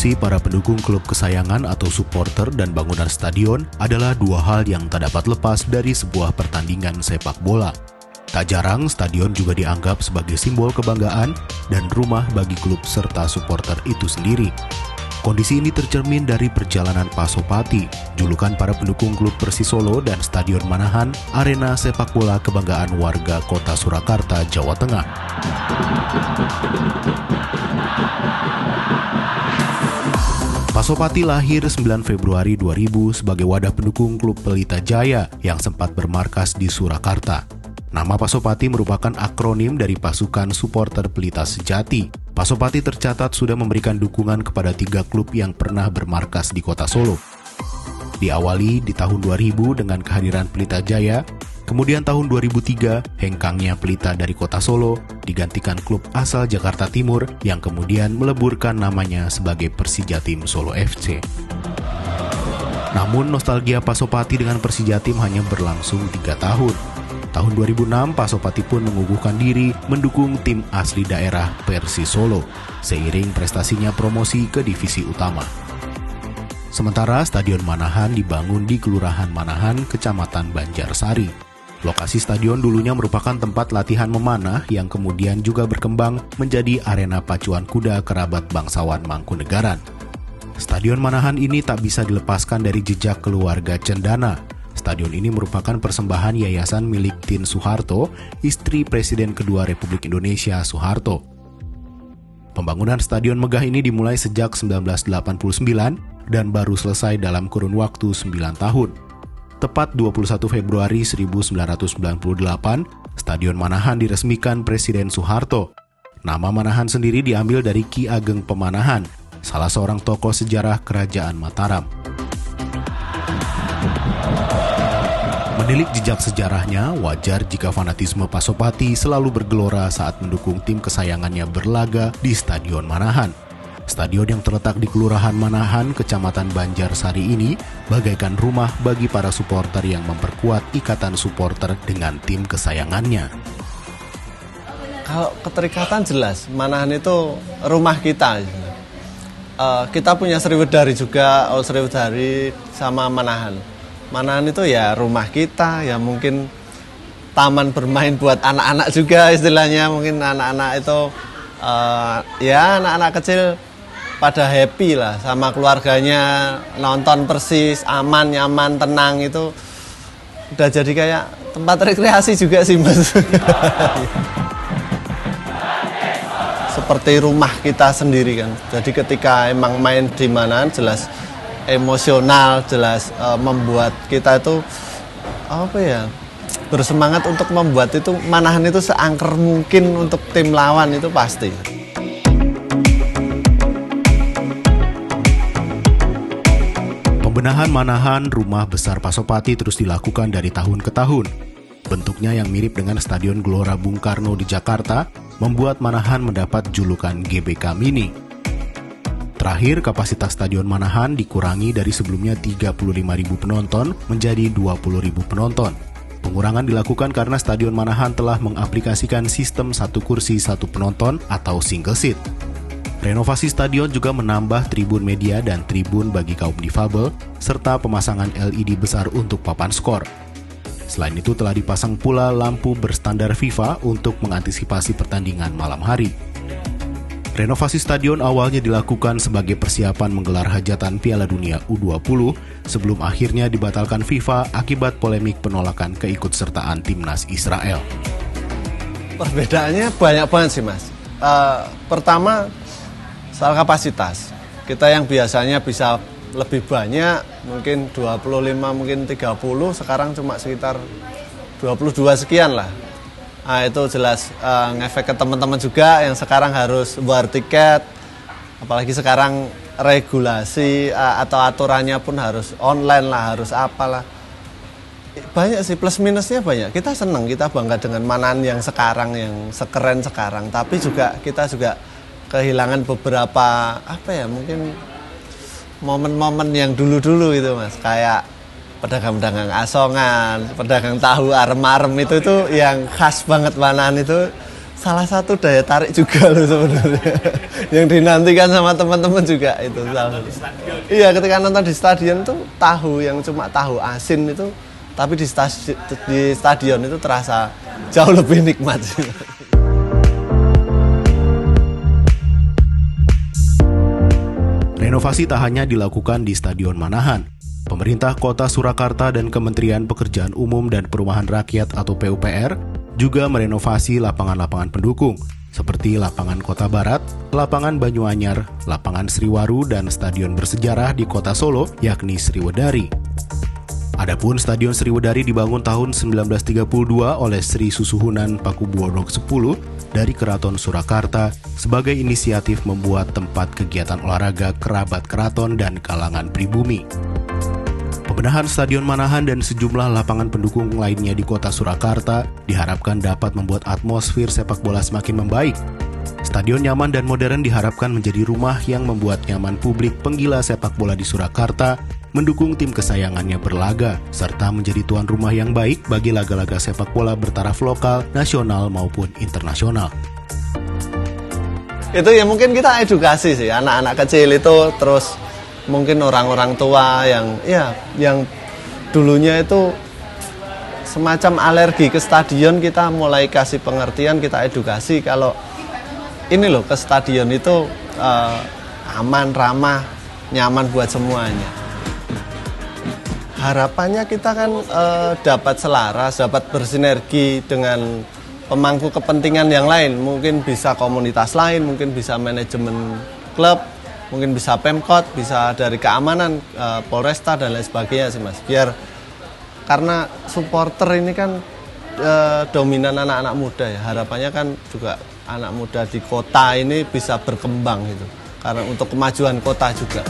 emosi para pendukung klub kesayangan atau supporter dan bangunan stadion adalah dua hal yang tak dapat lepas dari sebuah pertandingan sepak bola. Tak jarang, stadion juga dianggap sebagai simbol kebanggaan dan rumah bagi klub serta supporter itu sendiri. Kondisi ini tercermin dari perjalanan Pasopati, julukan para pendukung klub Persis Solo dan Stadion Manahan, arena sepak bola kebanggaan warga kota Surakarta, Jawa Tengah. Pasopati lahir 9 Februari 2000 sebagai wadah pendukung klub Pelita Jaya yang sempat bermarkas di Surakarta. Nama Pasopati merupakan akronim dari pasukan supporter Pelita Sejati. Pasopati tercatat sudah memberikan dukungan kepada 3 klub yang pernah bermarkas di kota Solo. Diawali di tahun 2000 dengan kehadiran Pelita Jaya, kemudian tahun 2003 hengkangnya Pelita dari kota Solo digantikan klub asal Jakarta Timur yang kemudian meleburkan namanya sebagai Persijatim Solo FC. Namun nostalgia Pasopati dengan Persijatim hanya berlangsung 3 tahun. Tahun 2006, Pasopati pun mengukuhkan diri mendukung tim asli daerah Persis Solo, seiring prestasinya promosi ke divisi utama. Sementara Stadion Manahan dibangun di Kelurahan Manahan, Kecamatan Banjarsari. Lokasi stadion dulunya merupakan tempat latihan memanah yang kemudian juga berkembang menjadi arena pacuan kuda kerabat bangsawan Mangkunegaran. Stadion Manahan ini tak bisa dilepaskan dari jejak keluarga Cendana. Stadion ini merupakan persembahan yayasan milik Tien Soeharto, istri Presiden kedua Republik Indonesia Soeharto. Pembangunan stadion megah ini dimulai sejak 1989 dan baru selesai dalam kurun waktu 9 tahun. Tepat 21 Februari 1998, Stadion Manahan diresmikan Presiden Soeharto. Nama Manahan sendiri diambil dari Ki Ageng Pemanahan, salah seorang tokoh sejarah Kerajaan Mataram. Menilik jejak sejarahnya, wajar jika fanatisme Pasopati selalu bergelora saat mendukung tim kesayangannya berlaga di Stadion Manahan. Stadion yang terletak di Kelurahan Manahan, Kecamatan Banjarsari ini bagaikan rumah bagi para supporter yang memperkuat ikatan supporter dengan tim kesayangannya. Kalau keterikatan jelas, Manahan itu rumah kita. Kita punya Sriwedari juga, Sriwedari sama Manahan. Manahan itu ya rumah kita, ya mungkin taman bermain buat anak-anak juga istilahnya. Mungkin anak-anak itu ya anak-anak kecil pada happy lah sama keluarganya, nonton Persis, aman, nyaman, tenang, itu udah jadi kayak tempat rekreasi juga sih Mas. Seperti rumah kita sendiri kan. Jadi ketika emang main di Manahan jelas emosional, jelas membuat kita itu bersemangat untuk membuat itu Manahan itu seangker mungkin untuk tim lawan, itu pasti. Pembenahan Manahan, rumah besar Pasopati, terus dilakukan dari tahun ke tahun. Bentuknya yang mirip dengan Stadion Gelora Bung Karno di Jakarta membuat Manahan mendapat julukan GBK Mini. Terakhir, kapasitas Stadion Manahan dikurangi dari sebelumnya 35.000 penonton menjadi 20.000 penonton. Pengurangan dilakukan karena Stadion Manahan telah mengaplikasikan sistem satu kursi satu penonton atau single seat. Renovasi stadion juga menambah tribun media dan tribun bagi kaum difabel, serta pemasangan LED besar untuk papan skor. Selain itu telah dipasang pula lampu berstandar FIFA untuk mengantisipasi pertandingan malam hari. Renovasi stadion awalnya dilakukan sebagai persiapan menggelar hajatan Piala Dunia U20 sebelum akhirnya dibatalkan FIFA akibat polemik penolakan keikutsertaan timnas Israel. Perbedaannya banyak banget sih Mas. Pertama, soal kapasitas. Kita yang biasanya bisa lebih banyak, mungkin 25, mungkin 30, sekarang cuma sekitar 22 sekian lah. Nah, itu jelas ngefek ke teman-teman juga yang sekarang harus bayar tiket, apalagi sekarang regulasi atau aturannya pun harus online lah, harus apalah. Banyak sih, plus minusnya banyak. Kita senang, kita bangga dengan Manahan yang sekarang, yang sekeren sekarang, tapi juga kita juga kehilangan beberapa mungkin momen-momen yang dulu-dulu itu Mas, kayak pedagang-pedagang asongan, pedagang tahu arem-arem itu yang khas banget Manahan itu salah satu daya tarik juga loh sebenarnya. Yang dinantikan sama teman-teman juga itu salah satu. Iya, ketika nonton di stadion tuh tahu yang cuma tahu asin itu, tapi di stadion itu terasa jauh lebih nikmat. Renovasi tak hanya dilakukan di Stadion Manahan. Pemerintah Kota Surakarta dan Kementerian Pekerjaan Umum dan Perumahan Rakyat atau PUPR juga merenovasi lapangan-lapangan pendukung seperti Lapangan Kota Barat, Lapangan Banyuanyar, Lapangan Sriwaru, dan stadion bersejarah di Kota Solo yakni Sriwedari. Adapun Stadion Sriwedari dibangun tahun 1932 oleh Sri Susuhunan Pakubuwono X dari Keraton Surakarta sebagai inisiatif membuat tempat kegiatan olahraga kerabat keraton dan kalangan pribumi. Pembenahan Stadion Manahan dan sejumlah lapangan pendukung lainnya di Kota Surakarta diharapkan dapat membuat atmosfer sepak bola semakin membaik. Stadion nyaman dan modern diharapkan menjadi rumah yang membuat nyaman publik penggila sepak bola di Surakarta mendukung tim kesayangannya berlaga, serta menjadi tuan rumah yang baik bagi laga-laga sepak bola bertaraf lokal, nasional maupun internasional. Itu ya mungkin kita edukasi sih, anak-anak kecil itu, terus mungkin orang-orang tua yang dulunya itu semacam alergi ke stadion, kita mulai kasih pengertian, kita edukasi kalau ini loh ke stadion itu aman, ramah, nyaman buat semuanya. Harapannya kita kan dapat selaras, dapat bersinergi dengan pemangku kepentingan yang lain. Mungkin bisa komunitas lain, mungkin bisa manajemen klub, mungkin bisa Pemkot, bisa dari keamanan, Polresta dan lain sebagainya sih Mas. Biar karena supporter ini kan dominan anak-anak muda ya. Harapannya kan juga anak muda di kota ini bisa berkembang gitu. Karena untuk kemajuan kota juga.